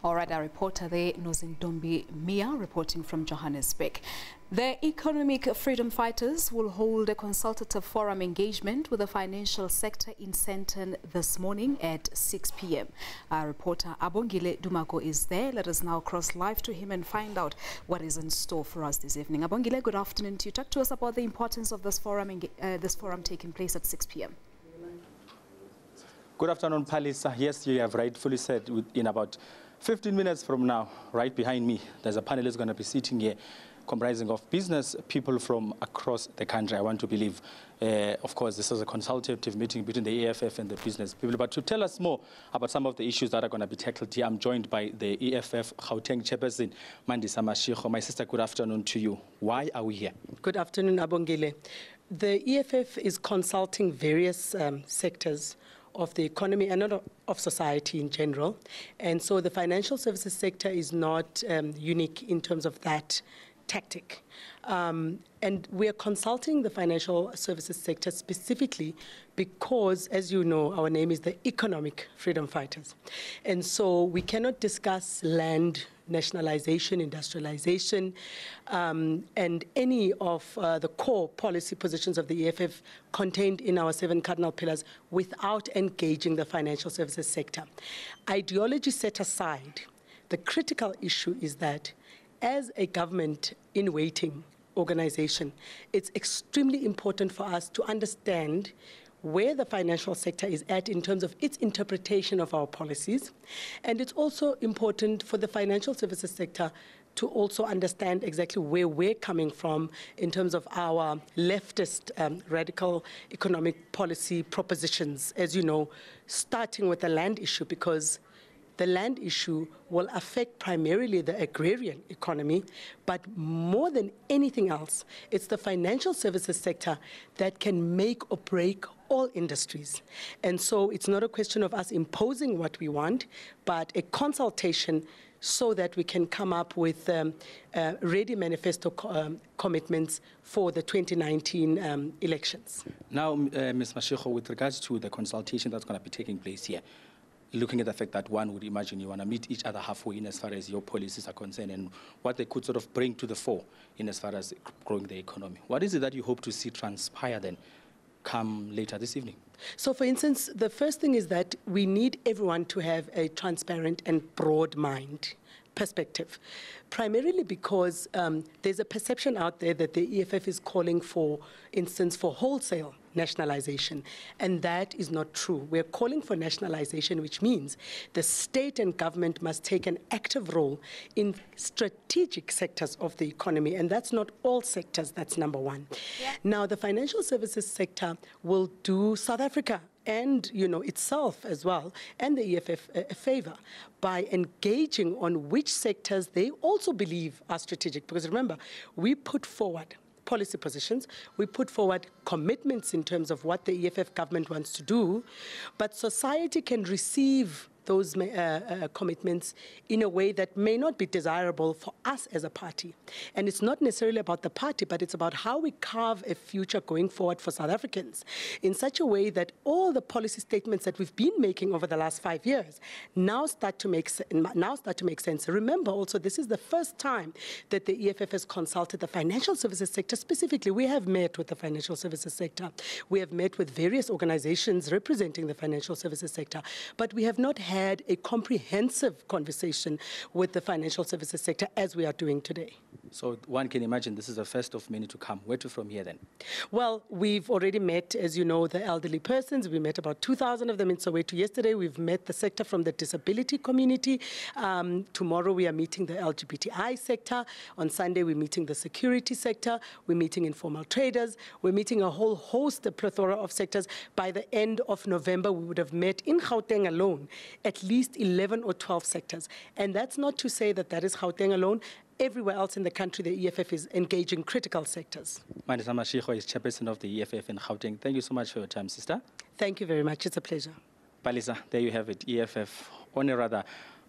All right, our reporter there, Nozintombi Mia, reporting from Johannesburg. The economic freedom fighters will hold a consultative forum engagement with the financial sector in Sandton this morning at 6 p.m. Our reporter Abongile Dumako is there. Let us now cross live to him and find out what is in store for us this evening. Abongile, good afternoon to you. Talk to us about the importance of this forum taking place at 6 p.m. Good afternoon, Palisa. Yes, you have rightfully said in about 15 minutes from now, right behind me, there's a panel that's going to be sitting here comprising of business people from across the country. I want to believe, of course, this is a consultative meeting between the EFF and the business people. But to tell us more about some of the issues that are going to be tackled here, I'm joined by the EFF Gauteng chairperson, Mandisa Mashiko. My sister, good afternoon to you. Why are we here? Good afternoon, Abongile. The EFF is consulting various sectors of the economy and not of society in general. And so the financial services sector is not unique in terms of that tactic. And we are consulting the financial services sector specifically because, as you know, our name is the Economic Freedom Fighters. And so we cannot discuss land nationalization, industrialization, and any of the core policy positions of the EFF contained in our 7 cardinal pillars without engaging the financial services sector. Ideology set aside, the critical issue is that as a government in waiting organization, it's extremely important for us to understand where the financial sector is at in terms of its interpretation of our policies. And it's also important for the financial services sector to also understand exactly where we're coming from in terms of our leftist radical economic policy propositions, as you know, starting with the land issue, because the land issue will affect primarily the agrarian economy, but more than anything else, it's the financial services sector that can make or break all industries. And so it's not a question of us imposing what we want, but a consultation so that we can come up with ready manifesto commitments for the 2019 elections. Now, Ms. Mashiko, with regards to the consultation that's going to be taking place here, looking at the fact that one would imagine you want to meet each other halfway in as far as your policies are concerned and what they could sort of bring to the fore in as far as growing the economy. What is it that you hope to see transpire then come later this evening? So, for instance, the first thing is that we need everyone to have a transparent and broad mind perspective, primarily because there's a perception out there that the EFF is calling for instance, for wholesale nationalization, and that is not true. We're calling for nationalization, which means the state and government must take an active role in strategic sectors of the economy, and that's not all sectors, that's number one. Yeah. Now, the financial services sector will do South Africa and, you know, itself as well, and the EFF a favor by engaging on which sectors they also believe are strategic. Because remember, we put forward policy positions, we put forward commitments in terms of what the EFF government wants to do, but society can receive those commitments in a way that may not be desirable for us as a party. And it's not necessarily about the party, but it's about how we carve a future going forward for South Africans in such a way that all the policy statements that we've been making over the last 5 years now start to make sense. Remember also, this is the first time that the EFF has consulted the financial services sector specifically. We have met with the financial services sector. We have met with various organizations representing the financial services sector, but we have not had a comprehensive conversation with the financial services sector as we are doing today. So one can imagine this is the first of many to come. Where to from here then? Well, we've already met, as you know, the elderly persons. We met about 2,000 of them in Soweto yesterday. We've met the sector from the disability community. Tomorrow we are meeting the LGBTI sector. On Sunday we're meeting the security sector. We're meeting informal traders. We're meeting a whole host, a plethora of sectors. By the end of November, we would have met in Gauteng alone at least 11 or 12 sectors. And that's not to say that that is Gauteng alone. Everywhere else in the country, the EFF is engaging critical sectors. Mandisa Mashiko is chairperson of the EFF in Gauteng. Thank you so much for your time, sister. Thank you very much. It's a pleasure. Palisa, there you have it. EFF on a rather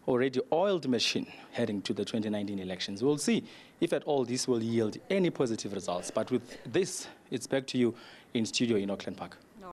already oiled machine heading to the 2019 elections. We'll see if at all this will yield any positive results. But with this, it's back to you in studio in Auckland Park.